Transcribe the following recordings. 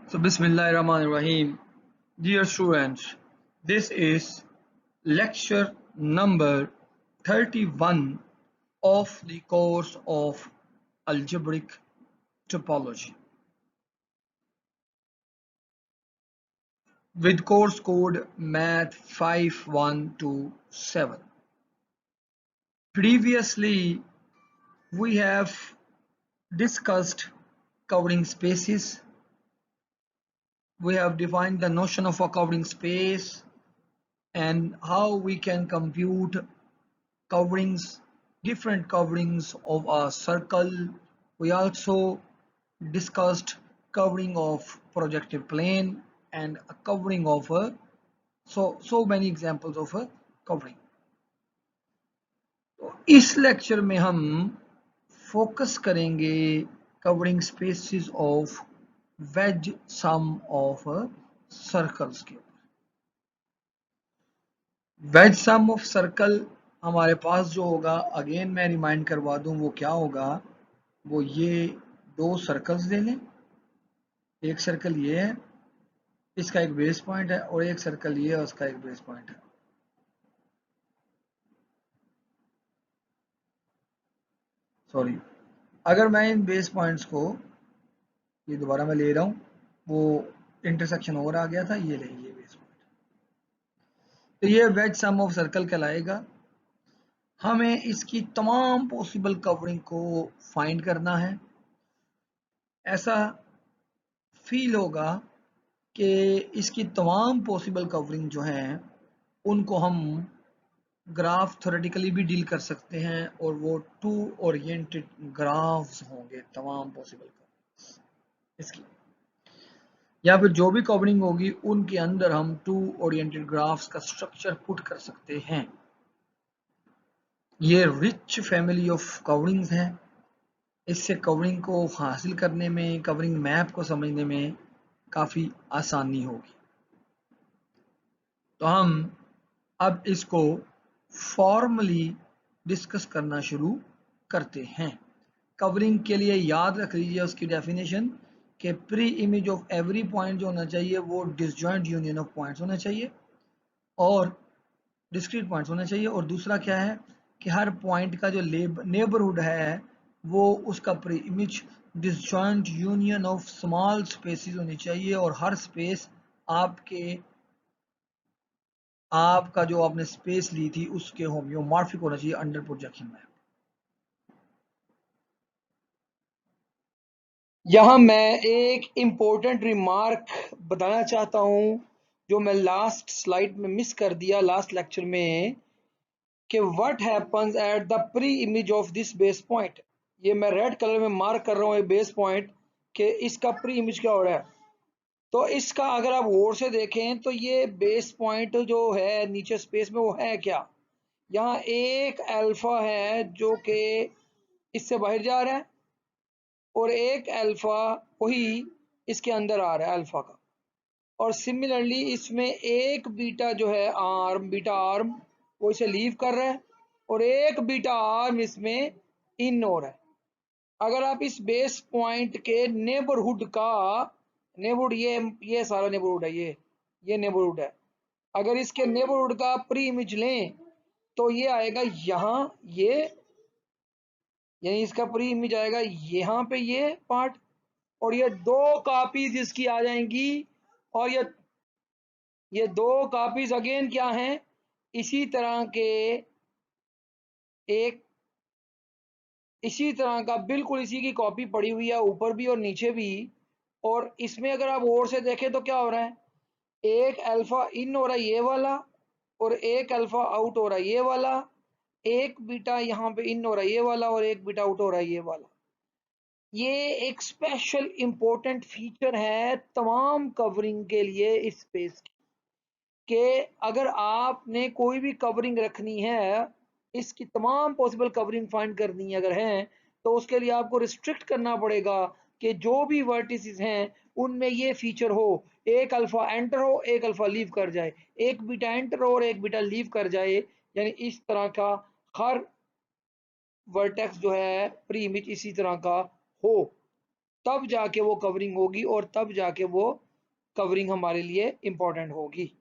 So Bismillahirrahmanirrahim. Dear students, this is lecture number 31 of the course of algebraic topology with course code Math 5127. Previously, we have discussed covering spaces. We have defined the notion of a covering space and how we can compute coverings, different coverings of a circle. We also discussed covering of projective plane and a covering of a so many examples of a covering. तो इस lecture में हम focus करेंगे covering spaces of wedge sum of circles के ऊपर। Veg sum of circle हमारे पास जो होगा, अगेन मैं रिमाइंड करवा दूं, वो क्या होगा, वो ये दो सर्कल्स ले लें। एक सर्कल ये है, इसका एक बेस पॉइंट है, और एक सर्कल ये है, उसका एक बेस पॉइंट है। सॉरी, अगर मैं इन बेस पॉइंट्स को, ये दोबारा मैं ले रहा हूं, वो इंटरसेक्शन और आ गया था, ये ले, ये बेस पॉइंट, तो ये वेज सम ऑफ सर्कल कहलाएगा। हमें इसकी तमाम पॉसिबल कवरिंग को फाइंड करना है। ऐसा फील होगा कि इसकी तमाम पॉसिबल कवरिंग जो हैं उनको हम ग्राफ थ्योरेटिकली भी डील कर सकते हैं, और वो टू ओरिएंटेड ग्राफ्स होंगे तमाम पॉसिबल इसकी, या फिर जो भी कवरिंग होगी उनके अंदर हम टू ओरिएंटेड ग्राफ्स का स्ट्रक्चर पुट कर सकते हैं। ये रिच फैमिली ऑफ कवरिंग्स हैं। इससे कवरिंग को हासिल करने में, कवरिंग मैप को समझने में काफ़ी आसानी होगी। तो हम अब इसको फॉर्मली डिस्कस करना शुरू करते हैं। कवरिंग के लिए याद रख लीजिए उसकी डेफिनेशन कि pre image of every point जो होना चाहिए वो डिसजॉइंट यूनियन ऑफ पॉइंट्स होना चाहिए और डिस्क्रीट पॉइंट्स होना चाहिए। और दूसरा क्या है कि हर पॉइंट का जो नेबरहुड है वो उसका pre image disjoint union of small spaces होनी चाहिए, और हर स्पेस आपका जो आपने स्पेस ली थी उसके होम्योमॉर्फिक होना चाहिए अंडर प्रोजेक्शन मैप। यहां मैं एक इंपॉर्टेंट रिमार्क बताना चाहता हूं जो मैं लास्ट स्लाइड में मिस कर दिया लास्ट लेक्चर में, कि what happens at the pre image of this base point. ये मैं रेड कलर में मार्क कर रहा हूं ये बेस पॉइंट, कि इसका प्री इमेज क्या हो रहा है। तो इसका अगर आप गौर से देखें तो ये बेस पॉइंट जो है नीचे स्पेस में वो है क्या, यहाँ एक अल्फा है जो कि इससे बाहर जा रहा है, और एक अल्फा वही इसके अंदर आ रहा है अल्फा का, और सिमिलरली इसमें एक बीटा जो है आर्म, बीटा आर्म वो इसे लीव कर रहा है, और एक बीटा आर्म इसमें इन हो रहा है। अगर आप इस बेस पॉइंट के नेबरहुड का, नेबरहुड ये सारा नेबरहुड है, ये नेबरहुड है, अगर इसके नेबरहुड का प्री इमेज लें तो ये आएगा यहाँ, ये यानी इसका प्री इमेज आएगा यहाँ पे ये पार्ट, और ये दो कॉपीज इसकी आ जाएंगी, और ये दो कॉपीज अगेन क्या हैं, इसी तरह के एक, इसी तरह का बिल्कुल इसी की कॉपी पड़ी हुई है ऊपर भी और नीचे भी। और इसमें अगर आप और से देखें तो क्या हो रहा है, एक अल्फा इन हो रहा है ये वाला, और एक अल्फा आउट हो रहा है ये वाला, एक बीटा यहाँ पे इन हो रहा है ये वाला, और एक बीटा आउट हो रहा है ये वाला। ये एक स्पेशल इंपॉर्टेंट फीचर है तमाम कवरिंग के लिए इस स्पेस की, कि अगर आपने कोई भी कवरिंग रखनी है, इसकी तमाम पॉसिबल कवरिंग फाइंड करनी है अगर है, तो उसके लिए आपको रिस्ट्रिक्ट करना पड़ेगा कि जो भी वर्टिसेस हैं उनमें ये फीचर हो, एक अल्फा एंटर हो एक अल्फा लीव कर जाए, एक बीटा एंटर हो और एक बीटा लीव कर जाए, यानी इस तरह का हर वर्टेक्स जो है प्री इमेज इसी तरह का हो। तब जाके वो कवरिंग होगी और तब जाके वो कवरिंग हमारे लिए इंपॉर्टेंट होगी।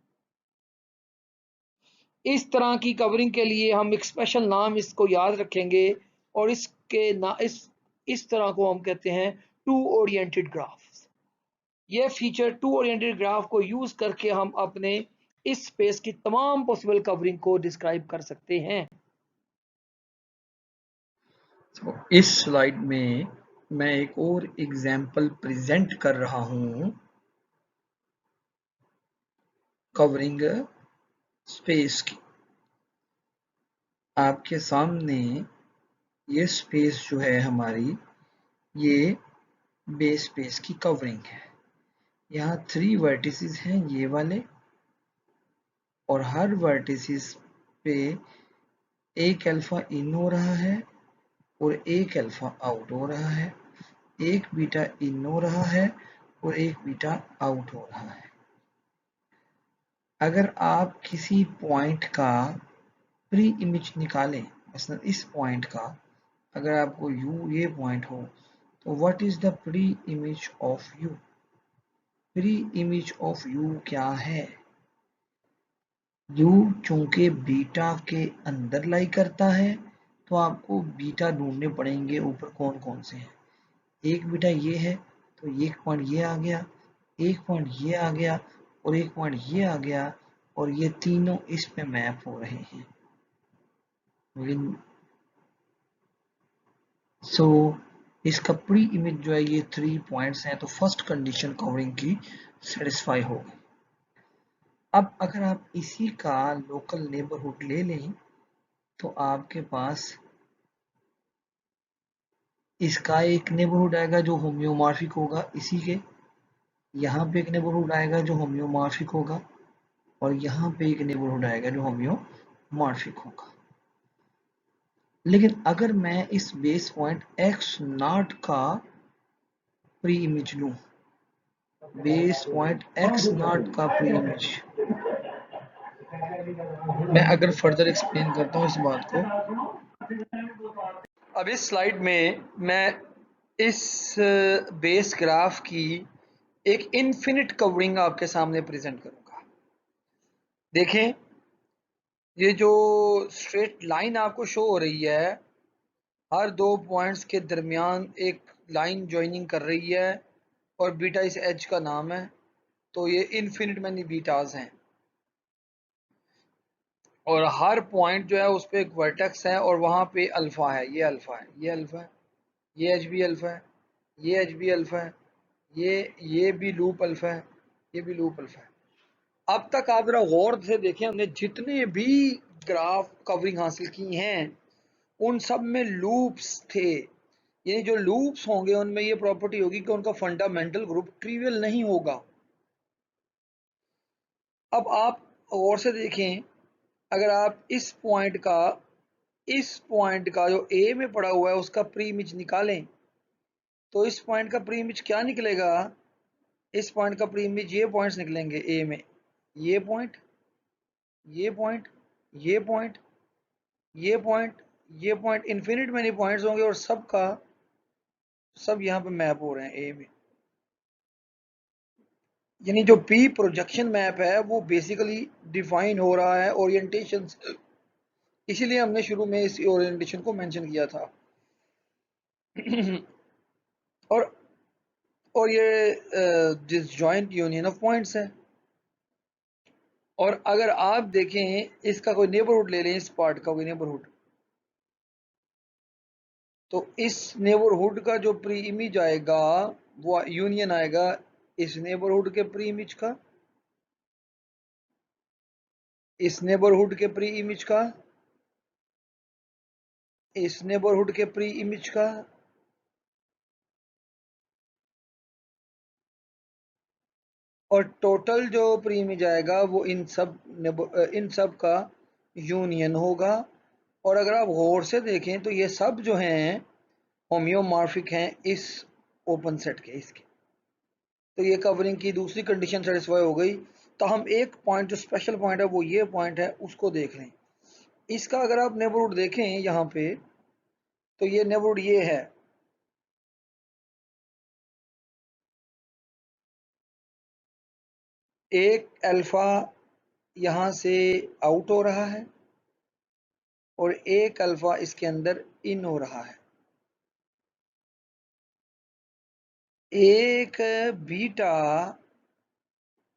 इस तरह की कवरिंग के लिए हम एक स्पेशल नाम इसको याद रखेंगे और इसके ना इस तरह को हम कहते हैं टू ओरिएंटेड ग्राफ। ये फीचर टू ओरिएंटेड ग्राफ को यूज करके हम अपने इस स्पेस की तमाम पॉसिबल कवरिंग को डिस्क्राइब कर सकते हैं। तो इस स्लाइड में मैं एक और एग्जाम्पल प्रेजेंट कर रहा हूं कवरिंग स्पेस की। आपके सामने ये स्पेस जो है हमारी, ये बेस स्पेस की कवरिंग है। यहाँ 3 वर्टिसेस हैं ये वाले, और हर वर्टिसेस पे एक अल्फा इन हो रहा है और एक अल्फा आउट हो रहा है, एक बीटा इन हो रहा है और एक बीटा आउट हो रहा है। अगर आप किसी पॉइंट का प्री इमेज निकालें, मसलन इस पॉइंट का, अगर आपको यू ये पॉइंट हो, तो what is the pre image of you? Pre image of you क्या है? यू चूंकि बीटा के अंदर लाई करता है, तो आपको बीटा ढूंढने पड़ेंगे ऊपर कौन कौन से हैं। एक बीटा ये है, तो एक पॉइंट ये आ गया, एक पॉइंट ये आ गया और एक पॉइंट ये आ गया, और ये तीनों इस पे मैप हो रहे हैं। सो इसका प्री इमेज जो है ये 3 पॉइंट्स हैं, तो फर्स्ट कंडीशन कवरिंग की सेटिस्फाई हो गई। अब अगर आप इसी का लोकल नेबरहुड ले लें, तो आपके पास इसका एक नेबरहुड आएगा जो होम्योमॉर्फिक होगा इसी के, यहाँ पे एक नेबरहुड आएगा जो होम्योमॉर्फिक होगा, और यहाँ पे एक नेबरहुड आएगा जो होम्योमॉर्फिक होगा। लेकिन अगर मैं इस बेस पॉइंट x0 का प्री इमेज लूं, बेस पॉइंट x0 का प्री इमेज, मैं अगर फर्दर एक्सप्लेन करता हूँ इस बात को। अब इस स्लाइड में मैं इस बेस ग्राफ की एक इनफिनिट कवरिंग आपके सामने प्रेजेंट करूंगा। देखें, ये जो स्ट्रेट लाइन आपको शो हो रही है, हर 2 पॉइंट्स के दरमियान एक लाइन ज्वाइनिंग कर रही है और बीटा इस एज का नाम है। तो ये इनफिनिट मैनी बीटाज हैं और हर पॉइंट जो है उस पर एक वर्टेक्स है और वहाँ पे अल्फा है, ये अल्फा है, ये अल्फा है, ये एच बी अल्फा है, ये एच बी अल्फा है, ये भी लूप अल्फा है, ये भी लूप अल्फा है। अब तक आप जरा गौर से देखें, हमने जितने भी ग्राफ कवरिंग हासिल की हैं उन सब में लूप्स थे। ये जो लूप्स होंगे उनमें ये प्रॉपर्टी होगी कि उनका फंडामेंटल ग्रुप ट्रिवियल नहीं होगा। अब आप गौर से देखें, अगर आप इस पॉइंट का जो ए में पड़ा हुआ है उसका प्री इमेज निकालें, तो इस पॉइंट का प्री इमेज क्या निकलेगा? इस पॉइंट का प्री इमेज ये पॉइंट्स निकलेंगे ए में, ये पॉइंट, ये पॉइंट, ये पॉइंट, ये पॉइंट, ये पॉइंट, इन्फिनिट मैनी पॉइंट्स होंगे और सब यहाँ पे मैप हो रहे हैं ए में। यानी जो पी प्रोजेक्शन मैप है वो बेसिकली डिफाइन हो रहा है ओरिएंटेशन से, इसीलिए हमने शुरू में इस ओरिएंटेशन को मेंशन किया था। और और ये डिसजॉइंट यूनियन ऑफ पॉइंट्स है। और अगर आप देखें इसका कोई नेबरहुड ले लें, इस पार्ट का कोई नेबरहुड, तो इस नेबरहुड का जो प्री इमेज आएगा वो यूनियन आएगा इस नेबरहुड के प्री इमेज का, इस नेबरहुड के प्री इमेज का, इस नेबरहुड के प्री इमेज का, और टोटल जो प्री इमेज आएगा वो इन सब का यूनियन होगा। और अगर आप गौर से देखें तो ये सब जो हैं होम्योमॉर्फिक हैं इस ओपन सेट के, इसके। तो ये कवरिंग की दूसरी कंडीशन सेटिस्फाई हो गई। तो हम एक पॉइंट जो स्पेशल पॉइंट है वो ये पॉइंट है, उसको देख लें। इसका अगर आप नेबरहुड देखें यहाँ पे, तो ये नेबरहुड ये है, एक अल्फा यहाँ से आउट हो रहा है और एक अल्फा इसके अंदर इन हो रहा है। एक बीटा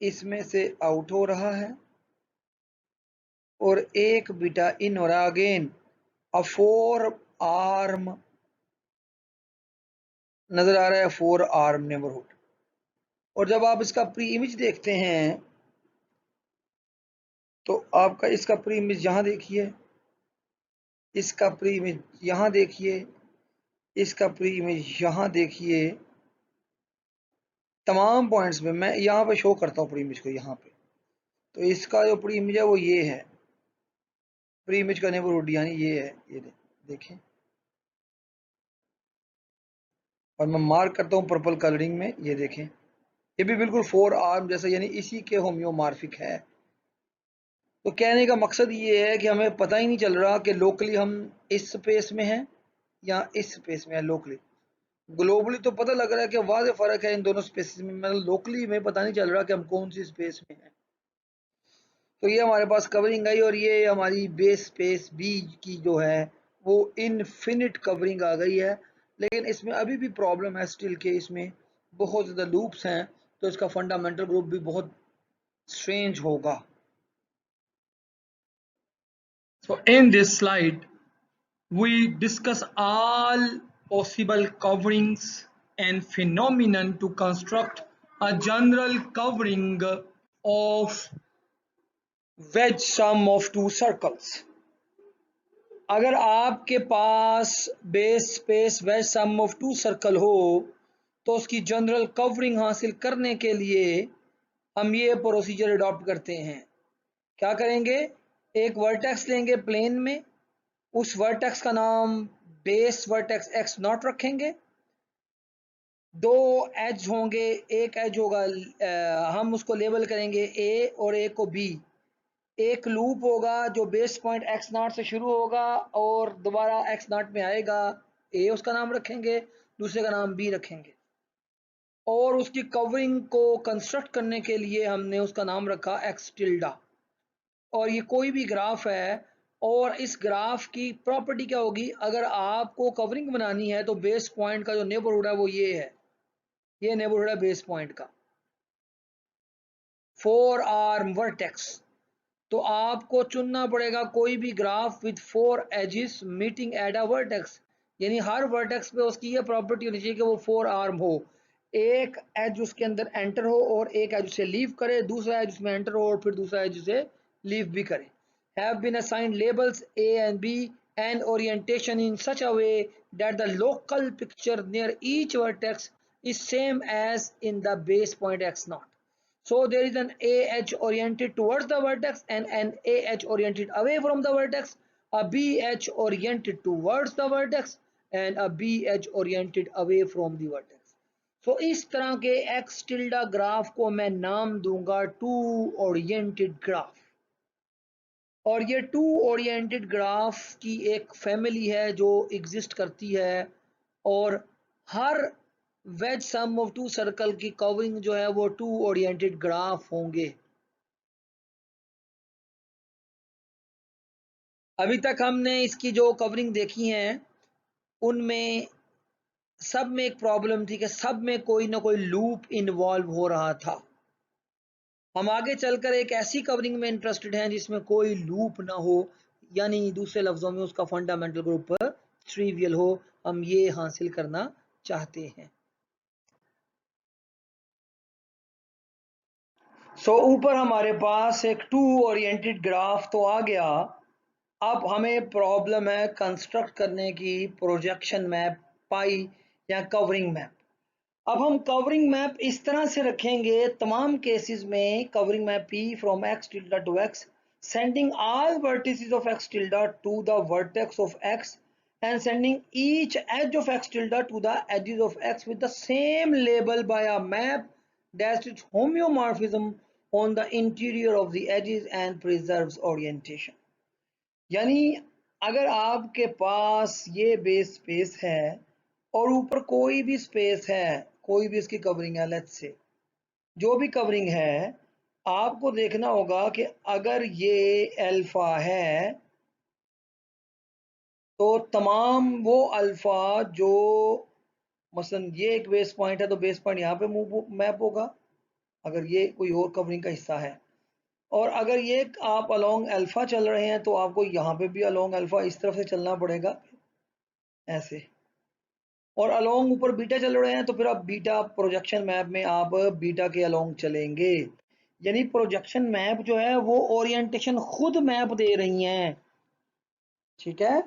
इसमें से आउट हो रहा है और एक बीटा इन हो रहा है। अगेन अ 4 आर्म नजर आ रहा है, 4 आर्म नेबरहुड। और जब आप इसका प्री इमेज देखते हैं तो आपका इसका प्री इमेज यहाँ देखिए, इसका प्री इमेज यहाँ देखिए, इसका प्री इमेज यहाँ देखिए। तमाम पॉइंट्स पे मैं यहाँ पे शो करता हूँ प्री इमेज को यहाँ पे। तो इसका जो प्री इमेज है वो ये है, प्री इमेज का नेबरहुड यानी ये है, ये देखें। और मैं मार्क करता हूँ पर्पल कलरिंग में, ये देखें, ये भी बिल्कुल 4 आर्म जैसा यानी इसी के होम्योमॉर्फिक है। तो कहने का मकसद ये है कि हमें पता ही नहीं चल रहा कि लोकली हम इस स्पेस में हैं या इस स्पेस में है। लोकली, ग्लोबली तो पता लग रहा है कि वाज़ेह फर्क है इन दोनों स्पेसिस में, मतलब लोकली में पता नहीं चल रहा कि हम कौन सी स्पेस में हैं। तो ये हमारे पास कवरिंग आई और ये हमारी बेस स्पेस बी की जो है वो इनफिनिट कवरिंग आ गई है। लेकिन इसमें अभी भी प्रॉब्लम है स्टिल के इसमें बहुत ज़्यादा लूप्स हैं, तो इसका फंडामेंटल ग्रुप भी बहुत स्ट्रेंज होगा। So in this slide, we discuss all possible coverings and phenomenon to construct a general covering of wedge sum of two circles. अगर आपके पास base space wedge sum of two circle हो तो उसकी general covering हासिल करने के लिए हम ये प्रोसीजर अडॉप्ट करते हैं। क्या करेंगे, एक वर्टेक्स लेंगे प्लेन में, उस वर्टेक्स का नाम बेस वर्टेक्स एक्स नॉट रखेंगे। दो एज होंगे, एक एज होगा हम उसको लेबल करेंगे ए और एक को बी। एक लूप होगा जो बेस पॉइंट एक्स नॉट से शुरू होगा और दोबारा एक्स नॉट में आएगा, ए उसका नाम रखेंगे, दूसरे का नाम बी रखेंगे। और उसकी कवरिंग को कंस्ट्रक्ट करने के लिए हमने उसका नाम रखा एक्स टिल्डा। और ये कोई भी ग्राफ है और इस ग्राफ की प्रॉपर्टी क्या होगी, अगर आपको कवरिंग बनानी है तो बेस पॉइंट का जो नेबरहुड है वो ये है, ये नेबरहुड है बेस पॉइंट का, 4 आर्म वर्टेक्स। तो आपको चुनना पड़ेगा कोई भी graph with 4 edges meeting at a vertex, यानी हर वर्टेक्स पे उसकी ये प्रॉपर्टी होनी चाहिए कि वो 4 आर्म हो, एक एज उसके अंदर एंटर हो और एक एज उसे लीव करे, दूसरा एज उसमें एंटर हो और फिर दूसरा एज उसे लीव भी करे। Have been assigned labels A and B and orientation in such a way that the local picture near each vertex is same as in the base point x naught. So there is an A edge oriented towards the vertex and an A edge oriented away from the vertex, a B edge oriented towards the vertex and a B edge oriented away from the vertex. So इस तरह के x tilde graph को मैं नाम दूंगा to oriented graph. और ये to oriented graph की एक फैमिली है जो एग्जिस्ट करती है और हर wedge sum of two circle की कवरिंग जो है वो टू ओरिएंटेड ग्राफ होंगे। अभी तक हमने इसकी जो कवरिंग देखी है उनमें सब में एक प्रॉब्लम थी कि सब में कोई ना कोई लूप इन्वॉल्व हो रहा था। हम आगे चलकर एक ऐसी कवरिंग में इंटरेस्टेड हैं जिसमें कोई लूप ना हो, यानी दूसरे लफ्जों में उसका फंडामेंटल ग्रुप ट्रिवियल हो, हम ये हासिल करना चाहते हैं। सो ऊपर हमारे पास एक टू ओरिएंटेड ग्राफ तो आ गया। अब हमें प्रॉब्लम है कंस्ट्रक्ट करने की प्रोजेक्शन मैप पाई या कवरिंग मैप। अब हम कवरिंग मैप इस तरह से रखेंगे तमाम केसेस में, covering map P from x tilde to x, sending all vertices of x tilde to the vertex of x and sending each edge of x tilde to the edges of x with the same label by a map that its homeomorphism on the interior of the edges and preserves orientation। यानी अगर आपके पास ये base space है और ऊपर कोई भी space है, कोई भी इसकी कवरिंग है, लेट्स से जो भी कवरिंग है, आपको देखना होगा कि अगर ये अल्फा है तो तमाम वो अल्फा जो मसलन ये एक बेस पॉइंट है तो बेस पॉइंट यहाँ पे मैप होगा अगर ये कोई और कवरिंग का हिस्सा है, और अगर ये आप अलोंग अल्फा चल रहे हैं तो आपको यहाँ पे भी अलोंग अल्फा इस तरफ से चलना पड़ेगा ऐसे, और अलोंग ऊपर बीटा चल रहे हैं तो फिर आप बीटा प्रोजेक्शन मैप में आप बीटा के अलोंग चलेंगे। यानी प्रोजेक्शन मैप जो है वो ओरिएंटेशन खुद मैप दे रही हैं, ठीक है।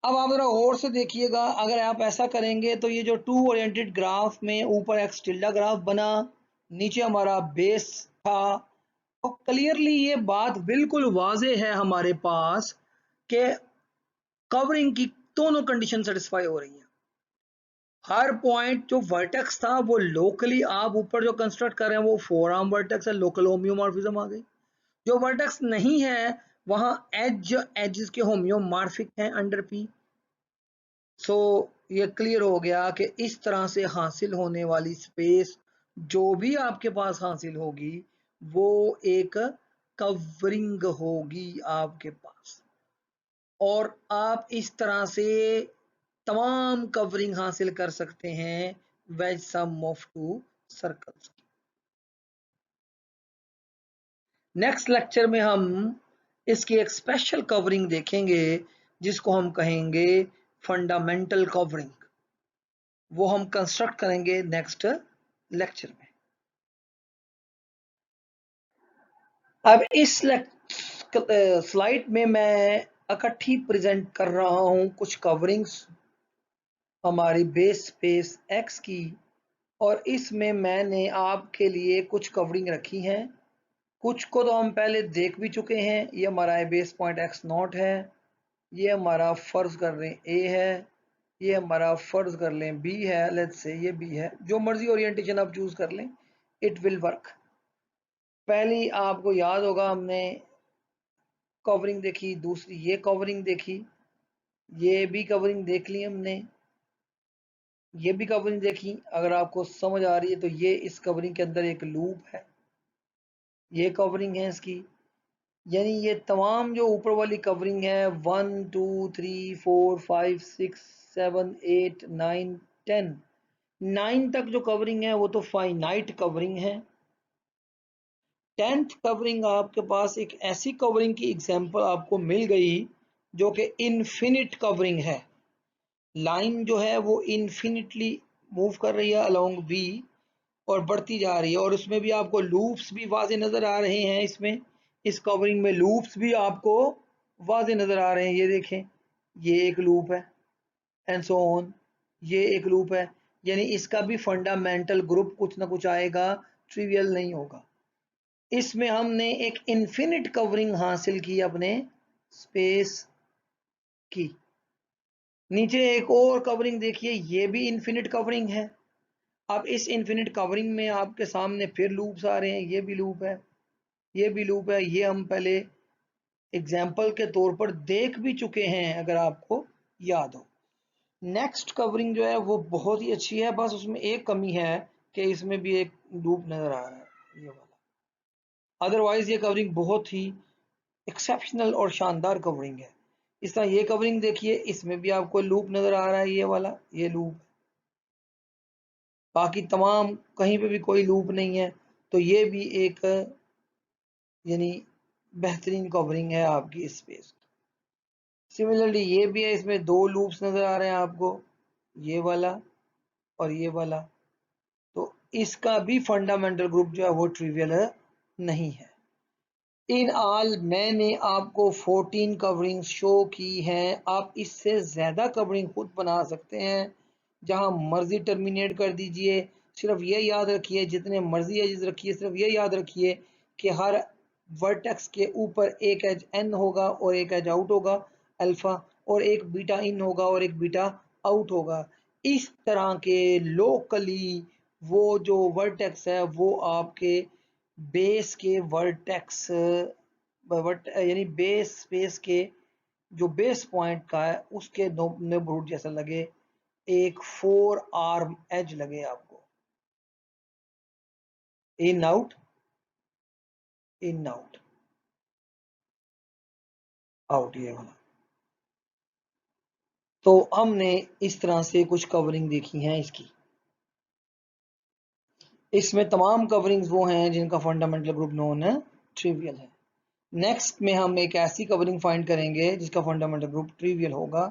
अब आप जरा गौर से देखिएगा, अगर आप ऐसा करेंगे तो ये जो टू ओरिएंटेड ग्राफ में ऊपर एक टिल्डा ग्राफ बना, नीचे हमारा बेस था, तो क्लियरली ये बात बिल्कुल वाजे है हमारे पास कि कवरिंग की दोनों कंडीशन सेटिस्फाई हो रही हैं। हर पॉइंट जो वर्टेक्स था वो लोकली आप ऊपर जो कंस्ट्रक्ट कर रहे हैं वो फोर आर्म वर्टेक्स है, लोकल होम्योमॉर्फिज्म आ गई। जो वर्टेक्स नहीं है वहां एजेस के होम्योमॉर्फिक हैं अंडर पी। सो ये क्लियर हो गया कि इस तरह से हासिल होने वाली स्पेस जो भी आपके पास हासिल होगी वो एक कवरिंग होगी आपके पास, और आप इस तरह से तमाम कवरिंग हासिल कर सकते हैं wedge sum of two circles. Next lecture में हम इसकी एक स्पेशल कवरिंग देखेंगे जिसको हम कहेंगे फंडामेंटल कवरिंग, वो हम कंस्ट्रक्ट करेंगे नेक्स्ट लेक्चर में। अब इस स्लाइड में मैं इकट्ठी प्रेजेंट कर रहा हूं कुछ कवरिंग्स हमारी बेस स्पेस एक्स की, और इसमें मैंने आपके लिए कुछ कवरिंग रखी हैं। कुछ को तो हम पहले देख भी चुके हैं, ये हमारा बेस पॉइंट एक्स नॉट है, ये हमारा फर्ज कर लें ए है, ये हमारा फर्ज कर लें बी है, लेट्स से ये बी है, जो मर्जी ओरिएंटेशन आप चूज कर लें इट विल वर्क। पहली आपको याद होगा हमने कवरिंग देखी, दूसरी ये कवरिंग देखी, ये भी कवरिंग देख ली हमने, ये भी कवरिंग देखी। अगर आपको समझ आ रही है तो ये इस कवरिंग के अंदर एक लूप है, ये कवरिंग है इसकी। यानी ये तमाम जो ऊपर वाली कवरिंग है 1 2 3 4 5 6 7 8 9 10, 9 तक जो कवरिंग है वो तो फाइनाइट कवरिंग है। 10th कवरिंग आपके पास एक ऐसी कवरिंग की एग्जांपल आपको मिल गई जो कि इनफिनिट कवरिंग है। लाइन जो है वो इनफिनिटली मूव कर रही है अलोंग बी और बढ़ती जा रही है, और उसमें भी आपको लूप्स भी वाजे नजर आ रहे हैं। इसमें इस कवरिंग में लूप्स भी आपको वाजे नजर आ रहे हैं, ये देखें, ये एक लूप है एंड सो ऑन, ये एक लूप है। यानी इसका भी फंडामेंटल ग्रुप कुछ ना कुछ आएगा, ट्रिवियल नहीं होगा। इसमें हमने एक इनफिनिट कवरिंग हासिल की अपने स्पेस की। नीचे एक और कवरिंग देखिए, ये भी इनफिनिट कवरिंग है। अब इस इनफिनिट कवरिंग में आपके सामने फिर लूप्स आ रहे हैं, ये भी लूप है, ये भी लूप है, ये हम पहले एग्जाम्पल के तौर पर देख भी चुके हैं अगर आपको याद हो। नेक्स्ट कवरिंग जो है वो बहुत ही अच्छी है, बस उसमें एक कमी है कि इसमें भी एक लूप नजर आ रहा है ये वाला, अदरवाइज ये कवरिंग बहुत ही एक्सेप्शनल और शानदार कवरिंग है। इस तरह ये कवरिंग देखिए, इसमें भी आपको लूप नजर आ रहा है, ये वाला ये लूप, बाकी तमाम कहीं पे भी कोई लूप नहीं है, तो ये भी एक यानी बेहतरीन कवरिंग है आपकी स्पेस। सिमिलरली ये भी है, इसमें दो लूप्स नजर आ रहे हैं आपको, ये वाला और ये वाला, तो इसका भी फंडामेंटल ग्रुप जो है वो ट्रिवियल नहीं है। इन ऑल मैंने आपको 14 कवरिंग शो की हैं, आप इससे ज़्यादा कवरिंग खुद बना सकते हैं, जहां मर्जी टर्मिनेट कर दीजिए। सिर्फ ये याद रखिए, जितने मर्जी एजेस रखिए, सिर्फ ये याद रखिए कि हर वर्टेक्स के ऊपर एक एज एन होगा और एक एज आउट होगा अल्फा, और एक बीटा इन होगा और एक बीटा आउट होगा। इस तरह के लोकली वो जो वर्टेक्स है वो आपके बेस के वर्टेक्स यानी बेस स्पेस के जो बेस पॉइंट का है उसके नेबरहुड जैसा लगे, एक फोर आर्म एज लगे आपको in out. In out, out ये वाला। तो हमने इस तरह से कुछ कवरिंग देखी हैं इसकी। इसमें तमाम कवरिंग्स वो हैं जिनका फंडामेंटल ग्रुप नोन है ट्रिवियल है। नेक्स्ट में हम एक ऐसी कवरिंग फाइंड करेंगे जिसका फंडामेंटल ग्रुप ट्रिवियल होगा।